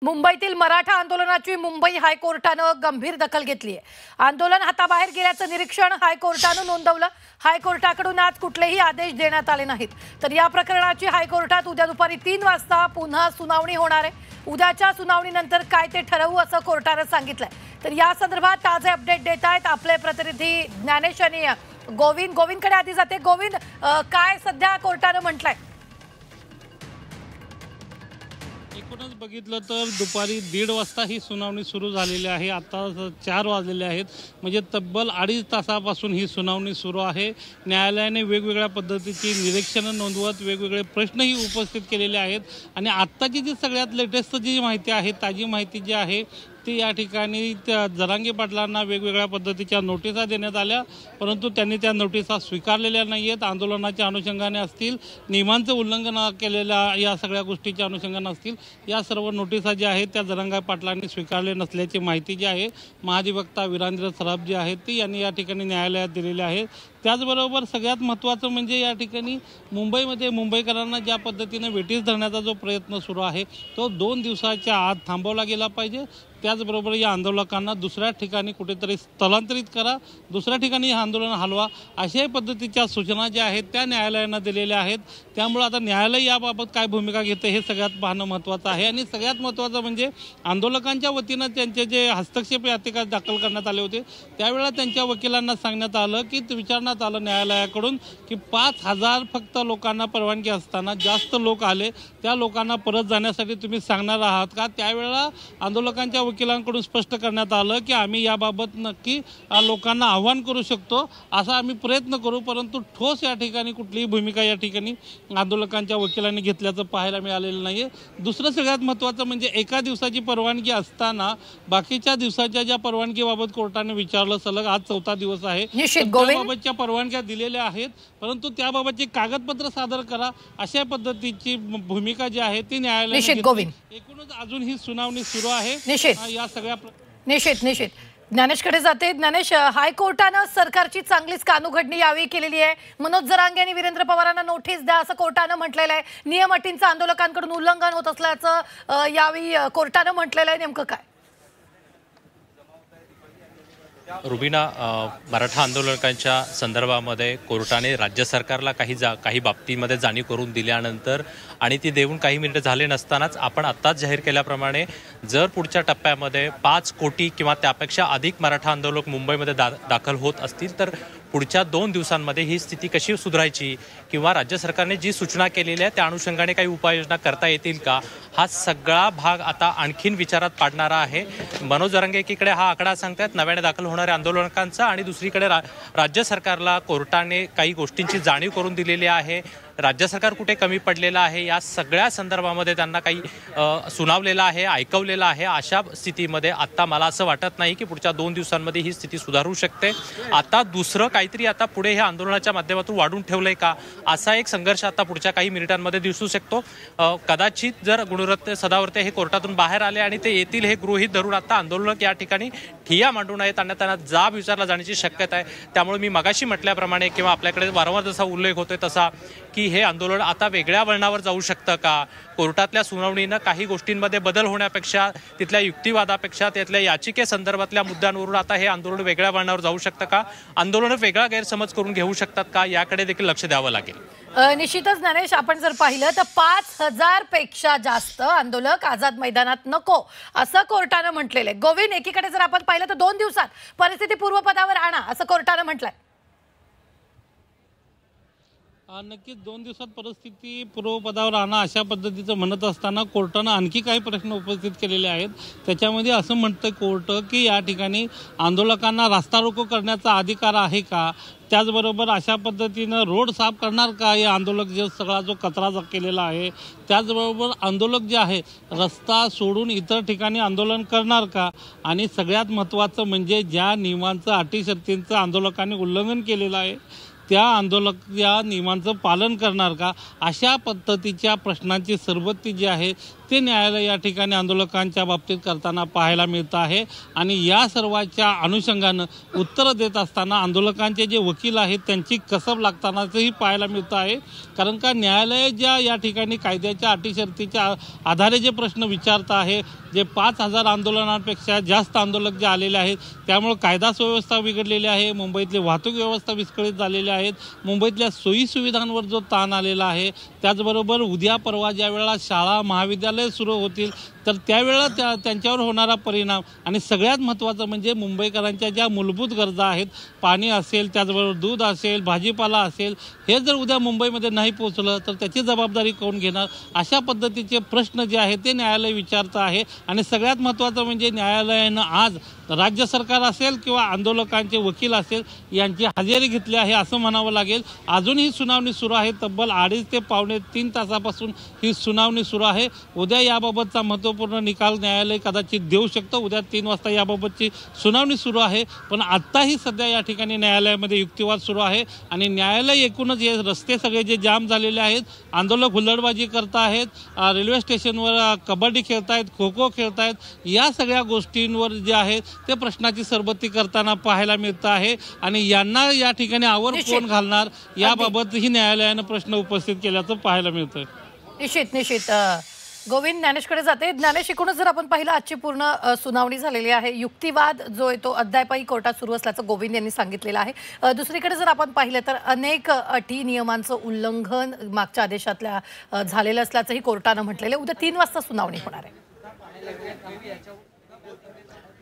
मुंबईतील मराठा आंदोलनाची मुंबई हायकोर्टानं गंभीर दखल घेतली आहे। आंदोलन हाताबाहेर गेल्याचं निरीक्षण हायकोर्टानं नोंदवलं। हायकोर्टाकडून आज कुठलेही आदेश देण्यात आले नाहीत, तर या प्रकरणाची हायकोर्टात उद्या दुपारी 3 वाजता पुन्हा सुनावणी होणार आहे। उद्याच्या सुनावणीनंतर काय ते ठरवू असं कोर्टानं सांगितलंय। तर या संदर्भात ताजे अपडेट देत आहेत आपले प्रतिनिधी ज्ञानेश आणि गोविंदकडे आधी जाते। गोविंद, काय सध्या कोर्टानं म्हटलंय? एकूणच बघितलं तर दुपारी 1:30 वाजता ही सुनावणी सुरू झालेली आहे। आता 4 वाजलेले आहेत, म्हणजे तब्बल 2.5 तासापासून ही सुनावणी सुरू आहे। न्यायालयाने वेगवेगळ्या पद्धतीची निरीक्षणं नोंदवत वेगवेगळे प्रश्नही उपस्थित केलेले आहेत आणि आत्ताची जी सगळ्यात लेटेस्ट जी माहिती आहे, ताजी माहिती जी आहे ती या ठिकाणी जरांगे पाटलांना वेगवेगळ्या पद्धतीच्या नोटिसा देण्यात आल्या, परंतु त्यांनी त्या नोटिसा स्वीकारलेल्या नाही आहेत। आंदोलनाच्या अनुषंगाने असतील, नियमांचं उल्लंघन केलेल्या या सगळ्या गोष्टीच्या अनुषंगाने असतील, या सर्व नोटिसा ज्या आहेत त्या जरांगे पाटलांनी स्वीकारले नसल्याची माहिती जी आहे महाधिवक्ता वीरेंद्र सराफ जी आहेत ती यांनी या ठिकाणी न्यायालयात दिलेली आहे। त्याचबरोबर सगळ्यात महत्त्वाचं म्हणजे या ठिकाणी मुंबईमध्ये मुंबईकरांना ज्या पद्धतीने वेठीस धरण्याचा जो प्रयत्न सुरू आहे तो 2 दिवसाच्या आत थांबवला गेला पाहिजे। त्याचबरोबर या आंदोलकांना दुसऱ्या ठिकाणी कुठेतरी स्थलांतरित करा, दुसऱ्या ठिकाणी हे आंदोलन हलवा, अशाही पद्धतीच्या सूचना ज्या आहेत त्या न्यायालयानं दिलेल्या आहेत। त्यामुळे आता न्यायालय याबाबत काय भूमिका घेते हे सगळ्यात पाहणं महत्त्वाचं आहे। आणि सगळ्यात महत्त्वाचं म्हणजे आंदोलकांच्या वतीनं त्यांचे जे हस्तक्षेप याचिका दाखल करण्यात आले होते त्यावेळेला त्यांच्या वकिलांना सांगण्यात आलं की विचारण्यात आलं न्यायालयाकडून की 5,000 फक्त लोकांना परवानगी असताना जास्त लोक आले, त्या लोकांना परत जाण्यासाठी तुम्ही सांगणार आहात का? त्यावेळेला आंदोलकांच्या वकिलांकडून स्पष्ट करण्यात आलं की आम्ही याबाबत नक्की लोकांना आव्हान करू शकतो, असा आम्ही प्रयत्न करू, परंतु ठोस या ठिकाणी कुठलीही भूमिका या ठिकाणी आंदोलकांच्या वकिलांनी घेतल्याचं पाहायला मिळालेलं नाहीये। दुसरं सगळ्यात महत्त्वाचं म्हणजे एका दिवसाची परवानगी असताना बाकीच्या दिवसाच्या ज्या परवानगीबाबत कोर्टाने विचारलं, सलग आज 4था दिवस आहे, त्याबाबतच्या परवानग्या दिलेल्या आहेत, परंतु त्याबाबतचे कागदपत्र सादर करा, अशा पद्धतीची भूमिका जी आहे ती न्यायालयाने घेतली। एकूणच अजून ही सुनावणी सुरू आहे या सगळ्या निश्चित ज्ञानेशकडे जाते। ज्ञानेश, हायकोर्टानं सरकारची चांगलीच कानउघडणी यावेळी केलेली आहे। मनोज जरांगे आणि वीरेंद्र पवारांना नोटीस द्या असं कोर्टानं म्हटलेलं आहे। नियम अटींचं आंदोलकांकडून उल्लंघन होत असल्याचं यावेळी कोर्टानं म्हटलेलं आहे, नेमकं काय? रुबीना, मराठा आंदोलकांच्या संदर्भामध्ये कोर्टाने राज्य सरकारला काही बाबतीमध्ये जाणीव करून दिल्यानंतर आणि ती देऊन काही मिनिटं झाले नसतानाच आपण आत्ताच जाहीर केल्याप्रमाणे जर पुढच्या टप्प्यामध्ये 5 कोटी किंवा त्यापेक्षा अधिक मराठा आंदोलक मुंबईमध्ये दाखल होत असतील तर पुढच्या 2 दिवसांमध्ये ही स्थिती कशी सुधारायची किंवा राज्य सरकारने जी सूचना केलेली आहे त्या अनुषंगाने काही उपाययोजना करता येतील का, हा सगळा भाग आता आणखीन विचारात पाडणारा आहे। मनोज जरांगे एकीकडे हा आकडा सांगतात नव्याने दाखल होणाऱ्या आंदोलकांचा आणि दुसरीकडे राज्य सरकारला कोर्टाने काही गोष्टींची जाणीव करून दिलेली आहे, राज्य सरकार कुठे कमी पडलेलं आहे या सगळ्या संदर्भामध्ये त्यांना काही सुनावलेलं आहे, ऐकवलेलं आहे। अशा स्थितीमध्ये आता मला असं वाटत नाही की पुढच्या 2 दिवसांमध्ये ही स्थिती सुधारू शकते। आता दुसरं काहीतरी आता पुढे हे आंदोलनाच्या माध्यमातून वाढून ठेवलंय का, असा एक संघर्ष आता पुढच्या काही मिनिटांमध्ये दिसू शकतो। कदाचित जर गुणरत्न सदावर्ते हे कोर्टातून बाहेर आले आणि ते येतील हे गृहीत धरून आता आंदोलक या ठिकाणी ठिय्या मांडू नयेत आणि त्यांना जाब विचारला जाण्याची शक्यता आहे। त्यामुळे मी मगाशी म्हटल्याप्रमाणे किंवा आपल्याकडे वारंवार जसा उल्लेख होतोय तसा की हे आंदोलन आता वेगळ्या वळणावर जाऊ शकतं का, कोर्टातल्या सुनावणीनं काही गोष्टींमध्ये बदल होण्यापेक्षा, तिथल्या युक्तिवादापेक्षा, त्यातल्या याचिकेसंदर्भातल्या मुद्द्यांवरून आता हे आंदोलन वेगळ्या वळणावर जाऊ शकतं का, आंदोलन वेगळा गैरसमज करून घेऊ शकतात का, याकडे देखील लक्ष द्यावं लागेल। निश्चितच ज्ञानेश, आपण जर पाहिलं तर 5,000 पेक्षा जास्त आंदोलक आझाद मैदानात नको असं कोर्टानं म्हटलेलं आहे। गोविंद, एकीकडे जर आपण पाहिलं तर 2 दिवसात परिस्थिती पूर्वपदावर आणा असं कोर्टानं म्हटलंय। नक्कीच 2 दिवसात परिस्थिती पूर्वपदावर आणा अशा पद्धतीचं म्हणत असताना कोर्टानं आणखी काही प्रश्न उपस्थित केलेले आहेत। त्याच्यामध्ये असं म्हणतं कोर्ट की या ठिकाणी आंदोलकांना रास्ता रोको करण्याचा अधिकार आहे का, त्याचबरोबर अशा पद्धतीनं रोड साफ करणार का हे आंदोलक, जे सगळा जो कचरा केलेला आहे, त्याचबरोबर आंदोलक जे आहे रस्ता सोडून इतर ठिकाणी आंदोलन करणार का, आणि सगळ्यात महत्त्वाचं म्हणजे ज्या नियमांचं अटी शर्तींचं आंदोलकांनी उल्लंघन केलेलं आहे त्या नियमांचं पालन करणार का, अशा पद्धतीच्या प्रश्नांची सरबत्ती जी आहे ते न्यायालय या ठिकाणी आंदोलकांच्या बाबतीत करताना पाहायला मिळतं आहे. आणि या सर्वांच्या अनुषंगानं उत्तरं देत असताना आंदोलकांचे जे वकील आहेत त्यांची कसब लागतानाचंही पाहायला मिळतं आहे. कारण का न्यायालय ज्या या ठिकाणी कायद्याच्या अटी शर्तीच्या आधारे जे प्रश्न विचारत आहे, जे 5,000 आंदोलनांपेक्षा जास्त आंदोलक जे आलेले आहेत त्यामुळे कायदा सुव्यवस्था बिघडलेली आहे. मुंबईतली वाहतूक व्यवस्था विस्कळीत झालेली आहेत. मुंबईतल्या सोयी सुविधांवर जो ताण आलेला आहे, त्याचबरोबर उद्या परवा ज्या वेळेला शाळा महाविद्यालय सुरू होतील तर त्यावेळेला त्यांच्यावर होणारा परिणाम आणि सगळ्यात महत्त्वाचं म्हणजे मुंबईकरांच्या ज्या मूलभूत गरजा आहेत, पाणी असेल, त्याचबरोबर दूध असेल, भाजीपाला असेल, हे जर उद्या मुंबईमध्ये नाही पोहोचलं तर त्याची जबाबदारी कोण घेणार, अशा पद्धतीचे प्रश्न जे आहेत ते न्यायालय विचारतं आहे. आणि सगळ्यात महत्त्वाचं म्हणजे न्यायालयानं आज राज्य सरकार असेल किंवा आंदोलकांचे वकील असेल यांची हजेरी घेतली आहे असं म्हणावं लागेल. अजूनही सुनावणी सुरू आहे. तब्बल 2.5 ते पावणे 3 तासापासून ही सुनावणी सुरू आहे. उद्या याबाबतचा महत्त्वपूर्ण निकाल न्यायालय कदाचित देऊ शकतं. उद्या 3 वाजता याबाबतची सुनावणी सुरू आहे. पण आत्ताही सध्या या ठिकाणी न्यायालयामध्ये युक्तिवाद सुरू आहे आणि न्यायालय एकूणच हे रस्ते सगळे जे जाम झालेले आहेत, आंदोलक हुल्लडबाजी करत आहेत, रेल्वे स्टेशनवर कबड्डी खेळतायत, खो खो खेळतायत, या सगळ्या गोष्टींवर जे आहेत ते प्रश्नाची सरबत्ती करताना पाहायला मिळतं आहे. आणि यांना या ठिकाणी आवर कोण घालणार याबाबतही न्यायालयानं प्रश्न उपस्थित केल्याचं पाहायला मिळतं. निश्चित गोविंद, ज्ञानेशकडे जाते. ज्ञानेश, एकूणच जर आपण पाहिलं आजची पूर्ण सुनावणी झालेली आहे. युक्तिवाद जो आहे तो अद्यापही कोर्टात सुरू असल्याचं गोविंद यांनी सांगितलेलं आहे. दुसरीकडे जर आपण पाहिलं तर अनेक अटी नियमांचं उल्लंघन मागच्या आदेशातल्या झालेलं असल्याचंही कोर्टानं म्हटलेलं आहे. उद्या 3 वाजता सुनावणी होणार आहे.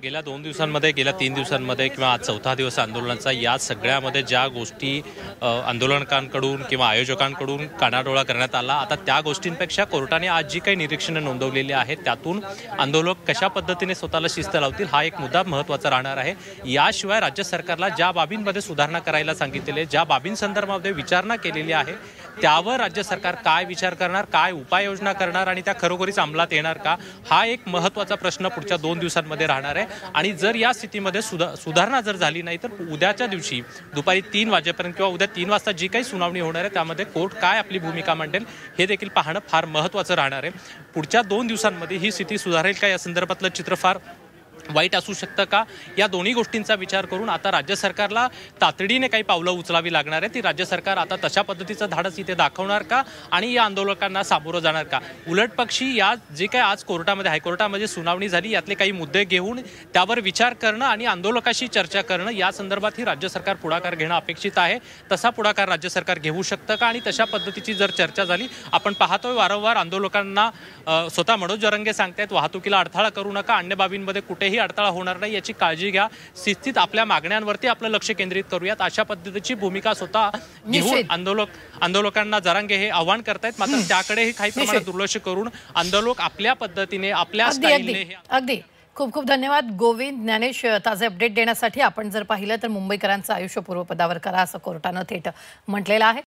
गेल्या 2 दिवसांमध्ये, गेल्या 3 दिवसांमध्ये किंवा आज 4था दिवस आंदोलनाचा, या सगळ्यामध्ये ज्या गोष्टी आंदोलकांकडून किंवा आयोजकांकडून कानाडोळा करण्यात आला, आता त्या गोष्टींपेक्षा कोर्टाने आज जी काही निरीक्षणं नोंदवलेली आहेत त्यातून आंदोलक कशा पद्धतीने स्वतःला शिस्त लावतील हा एक मुद्दा महत्त्वाचा राहणार आहे. याशिवाय राज्य सरकारला ज्या बाबींमध्ये सुधारणा करायला सांगितलेले, ज्या बाबींसंदर्भामध्ये विचारणा केलेली आहे त्यावर राज्य सरकार काय विचार करणार, काय उपाययोजना करणार आणि त्या खरोखरीच अंमलात येणार का, हा एक महत्त्वाचा प्रश्न पुढच्या 2 दिवसांमध्ये राहणार आहे. आणि जर या स्थितीमध्ये सुधारणा जर झाली नाही तर उद्याच्या दिवशी दुपारी 3 वाजेपर्यंत किंवा उद्या 3 वाजता जी काही सुनावणी होणार आहे त्यामध्ये कोर्ट काय आपली भूमिका मांडेल हे देखील पाहणं फार महत्त्वाचं राहणार आहे. पुढच्या 2 दिवसांमध्ये ही स्थिती सुधारेल का या संदर्भातलं चित्र फार वाईट असू शकतं का, या दोन्ही गोष्टींचा विचार करून आता राज्य सरकारला तातडीने काही पावलं उचलावी लागणार आहे. ती राज्य सरकार आता तशा पद्धतीचं धाडस इथे दाखवणार का आणि या आंदोलकांना सामोरं जाणार का. उलटपक्षी या जे काही आज कोर्टामध्ये, हायकोर्टामध्ये सुनावणी झाली यातले काही मुद्दे घेऊन त्यावर विचार करणं आणि आंदोलकाशी चर्चा करणं या संदर्भातही राज्य सरकार पुढाकार घेणं अपेक्षित आहे. तसा पुढाकार राज्य सरकार घेऊ शकतं का आणि तशा पद्धतीची जर चर्चा झाली, आपण पाहतोय वारंवार आंदोलकांना स्वतः मनोज जरंगे सांगतायत वाहतुकीला अडथळा करू नका, अन्य बाबींमध्ये कुठेही अडथळा होणार नाही याची काळजी घ्या, शिस्तीत आपल्या मागण्यांवरती आपलं लक्ष केंद्रित करूयात, अशा पद्धतीची भूमिका स्वतः घेऊन आंदोलकांना जरांगे हे आव्हान करतायत. मात्र त्याकडेही काही प्रमाणात दुर्लक्ष करून आंदोलक आपल्या पद्धतीने, आपल्या स्टाईलने. अगदी खूप खूप धन्यवाद गोविंद, ज्ञानेश, ताजे अपडेट देण्यासाठी. आपण जर पाहिलं तर मुंबईकरांचं आयुष्य पूर्वपदावर करा असं कोर्टानं थेट म्हटलेलं आहे.